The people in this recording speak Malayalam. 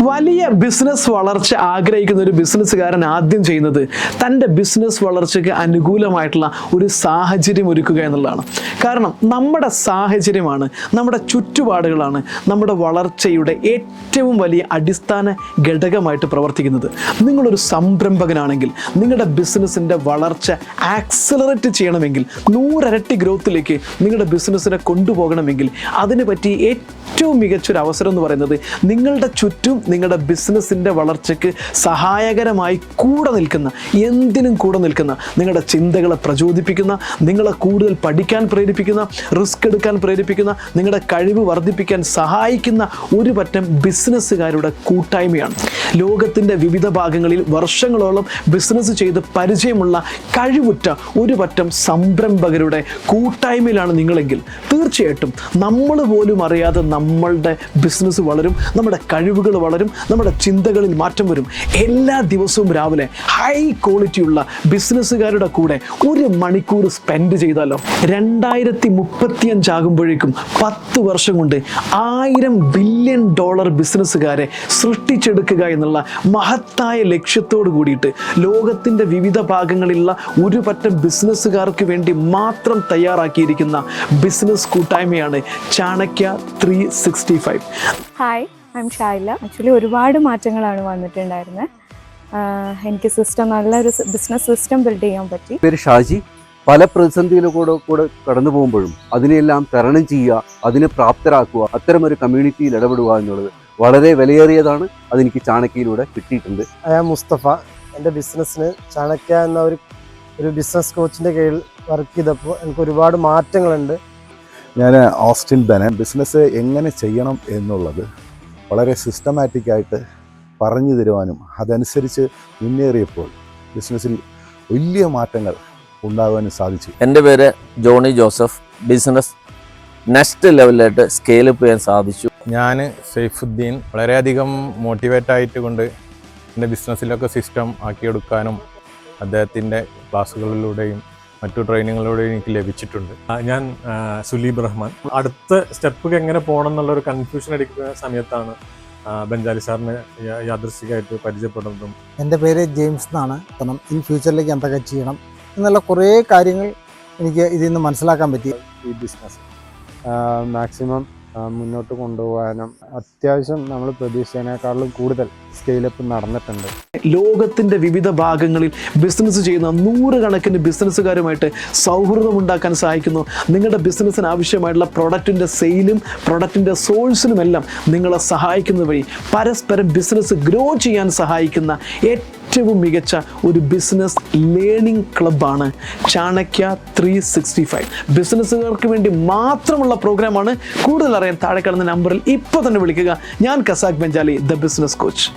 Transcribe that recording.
വലിയ ബിസിനസ് വളർച്ച ആഗ്രഹിക്കുന്ന ഒരു ബിസിനസ്സുകാരൻ ആദ്യം ചെയ്യുന്നത് തൻ്റെ ബിസിനസ് വളർച്ചയ്ക്ക് അനുകൂലമായിട്ടുള്ള ഒരു സാഹചര്യം ഒരുക്കുക എന്നുള്ളതാണ്. കാരണം നമ്മുടെ സാഹചര്യമാണ്, നമ്മുടെ ചുറ്റുപാടുകളാണ് നമ്മുടെ വളർച്ചയുടെ ഏറ്റവും വലിയ അടിസ്ഥാന ഘടകമായിട്ട് പ്രവർത്തിക്കുന്നത്. നിങ്ങളൊരു സംരംഭകനാണെങ്കിൽ നിങ്ങളുടെ ബിസിനസ്സിൻ്റെ വളർച്ച ആക്സിലറേറ്റ് ചെയ്യണമെങ്കിൽ, 100 ഇരട്ടി ഗ്രോത്തിലേക്ക് നിങ്ങളുടെ ബിസിനസ്സിനെ കൊണ്ടുപോകണമെങ്കിൽ അതിന് പറ്റി ഏറ്റവും മികച്ചൊരു അവസരം എന്ന് പറയുന്നത് നിങ്ങളുടെ ചുറ്റും നിങ്ങളുടെ ബിസിനസ്സിൻ്റെ വളർച്ചയ്ക്ക് സഹായകരമായി കൂടെ നിൽക്കുന്ന, എന്തിനും കൂടെ നിൽക്കുന്ന, നിങ്ങളുടെ ചിന്തകളെ പ്രചോദിപ്പിക്കുന്ന, നിങ്ങളെ കൂടുതൽ പഠിക്കാൻ പ്രേരിപ്പിക്കുന്ന, റിസ്ക് എടുക്കാൻ പ്രേരിപ്പിക്കുന്ന, നിങ്ങളുടെ കഴിവ് വർദ്ധിപ്പിക്കാൻ സഹായിക്കുന്ന ഒരു പറ്റം ബിസിനസ്സുകാരുടെ കൂട്ടായ്മയാണ്. ലോകത്തിൻ്റെ വിവിധ ഭാഗങ്ങളിൽ വർഷങ്ങളോളം ബിസിനസ് ചെയ്ത് പരിചയമുള്ള കഴിവുറ്റ ഒരു പറ്റം സംരംഭകരുടെ കൂട്ടായ്മയിലാണ് നിങ്ങളെങ്കിൽ തീർച്ചയായിട്ടും നമ്മൾ പോലും അറിയാതെ നമ്മളുടെ ബിസിനസ് വളരും, നമ്മുടെ കഴിവുകൾ വളരും, നമ്മുടെ ചിന്തകളിൽ മാറ്റം വരും. എല്ലാ ദിവസവും രാവിലെ ഹൈ ക്വാളിറ്റിയുള്ള ബിസിനസ്സുകാരുടെ കൂടെ 1 മണിക്കൂർ സ്പെൻഡ് ചെയ്താലോ, 2035 ആകുമ്പോഴേക്കും 10 വർഷം കൊണ്ട് $1000 ബില്യൺ ബിസിനസ്സുകാരെ സൃഷ്ടിച്ചെടുക്കുക എന്നുള്ള മഹത്തായ ലക്ഷ്യത്തോട് കൂടിയിട്ട് ലോകത്തിൻ്റെ വിവിധ ഭാഗങ്ങളിലുള്ള ഒരു പറ്റം ബിസിനസ്സുകാർക്ക് വേണ്ടി മാത്രം തയ്യാറാക്കിയിരിക്കുന്ന ബിസിനസ് കൂട്ടായ്മയാണ് Chanakya 365. Hi, I M Shaila. Actually ഒരുപാട് മാറ്റങ്ങളാണ് വന്നിട്ടുണ്ടായിരുന്നത്. എനിക്ക് നല്ലൊരു ബിസിനസ് സിസ്റ്റം ബിൽഡ് ചെയ്യാൻ പറ്റി. പേര് ഷാജി. പല പ്രതിസന്ധിയിലൂടെ കടന്നു പോകുമ്പോഴും അതിനെല്ലാം തരണം ചെയ്യുക, അതിനെ പ്രാപ്തരാക്കുക, അത്തരമൊരു കമ്മ്യൂണിറ്റിയിൽ ഇടപെടുക എന്നുള്ളത് വളരെ വിലയേറിയതാണ്. അതെനിക്ക് ചാണക്യയിലൂടെ കിട്ടിയിട്ടുണ്ട്. മുസ്തഫ. എൻ്റെ ബിസിനസ്സിന് ചാണക്യ എന്ന ഒരു ബിസിനസ് കോച്ചിൻ്റെ കീഴിൽ വർക്ക് ചെയ്തപ്പോൾ എനിക്ക് ഒരുപാട് മാറ്റങ്ങളുണ്ട്. ഞാൻ ഓസ്റ്റിൻ ബെനൻ. ബിസിനസ് എങ്ങനെ ചെയ്യണം എന്നുള്ളത് വളരെ സിസ്റ്റമാറ്റിക്കായിട്ട് പറഞ്ഞു തരുവാനും അതനുസരിച്ച് മുന്നേറിയപ്പോൾ ബിസിനസ്സിൽ വലിയ മാറ്റങ്ങൾ ഉണ്ടാകാനും സാധിച്ചു. എൻ്റെ പേര് ജോണി ജോസഫ്. ബിസിനസ് നെക്സ്റ്റ് ലെവലിലായിട്ട് സ്കെയിലപ്പ് ചെയ്യാൻ സാധിച്ചു. ഞാൻ സൈഫുദ്ദീൻ. വളരെയധികം മോട്ടിവേറ്റ് ആയിട്ട് കൊണ്ട് എൻ്റെ ബിസിനസ്സിലൊക്കെ സിസ്റ്റം ആക്കിയെടുക്കാനും അദ്ദേഹത്തിൻ്റെ ക്ലാസ്സുകളിലൂടെയും മറ്റു ട്രെയിനിങ്ങിലൂടെയും എനിക്ക് ലഭിച്ചിട്ടുണ്ട്. ഞാൻ സുലീബ് റഹ്മാൻ. അടുത്ത സ്റ്റെപ്പ് എങ്ങനെ പോകണം എന്നുള്ളൊരു കൺഫ്യൂഷൻ അടിക്കുന്ന സമയത്താണ് ബെഞ്ചാലി സാറിനെ യാദൃശ്ചികമായിട്ട് പരിചയപ്പെടുന്നതും. എൻ്റെ പേര് ജെയിംസ് എന്നാണ്. കാരണം ഈ ഫ്യൂച്ചറിലേക്ക് എന്തൊക്കെ ചെയ്യണം എന്നുള്ള കുറേ കാര്യങ്ങൾ എനിക്ക് ഇതിൽ നിന്ന് മനസ്സിലാക്കാൻ പറ്റി. ഈ ബിസിനസ് മാക്സിമം മുന്നോട്ട് കൊണ്ടുപോകാനും അത്യാവശ്യം നമ്മൾ പ്രതീക്ഷിച്ചതിനേക്കാളും കൂടുതൽ സ്കെയിലപ്പ് നടന്നിട്ടുണ്ട്. ലോകത്തിൻ്റെ വിവിധ ഭാഗങ്ങളിൽ ബിസിനസ് ചെയ്യുന്ന 100 കണക്കിന് ബിസിനസ്സുകാരുമായിട്ട് സൗഹൃദം ഉണ്ടാക്കാൻ സഹായിക്കുന്നു. നിങ്ങളുടെ ബിസിനസ്സിന് ആവശ്യമായിട്ടുള്ള പ്രൊഡക്റ്റിൻ്റെ സെയിലും പ്രൊഡക്റ്റിൻ്റെ സോഴ്സിനുമെല്ലാം നിങ്ങളെ സഹായിക്കുന്ന വഴി പരസ്പരം ബിസിനസ് ഗ്രോ ചെയ്യാൻ സഹായിക്കുന്ന ഏറ്റവും മികച്ച ഒരു ബിസിനസ് ലേണിംഗ് ക്ലബ്ബാണ് ചാണക്യ 365. ബിസിനസ്സുകാർക്ക് വേണ്ടി മാത്രമുള്ള പ്രോഗ്രാമാണ്. കൂടുതൽ അറിയാൻ താഴെ കാണുന്ന നമ്പറിൽ ഇപ്പോൾ തന്നെ വിളിക്കുക. ഞാൻ കസാഖ് ബെഞ്ചാലി, ദ ബിസിനസ് കോച്ച്.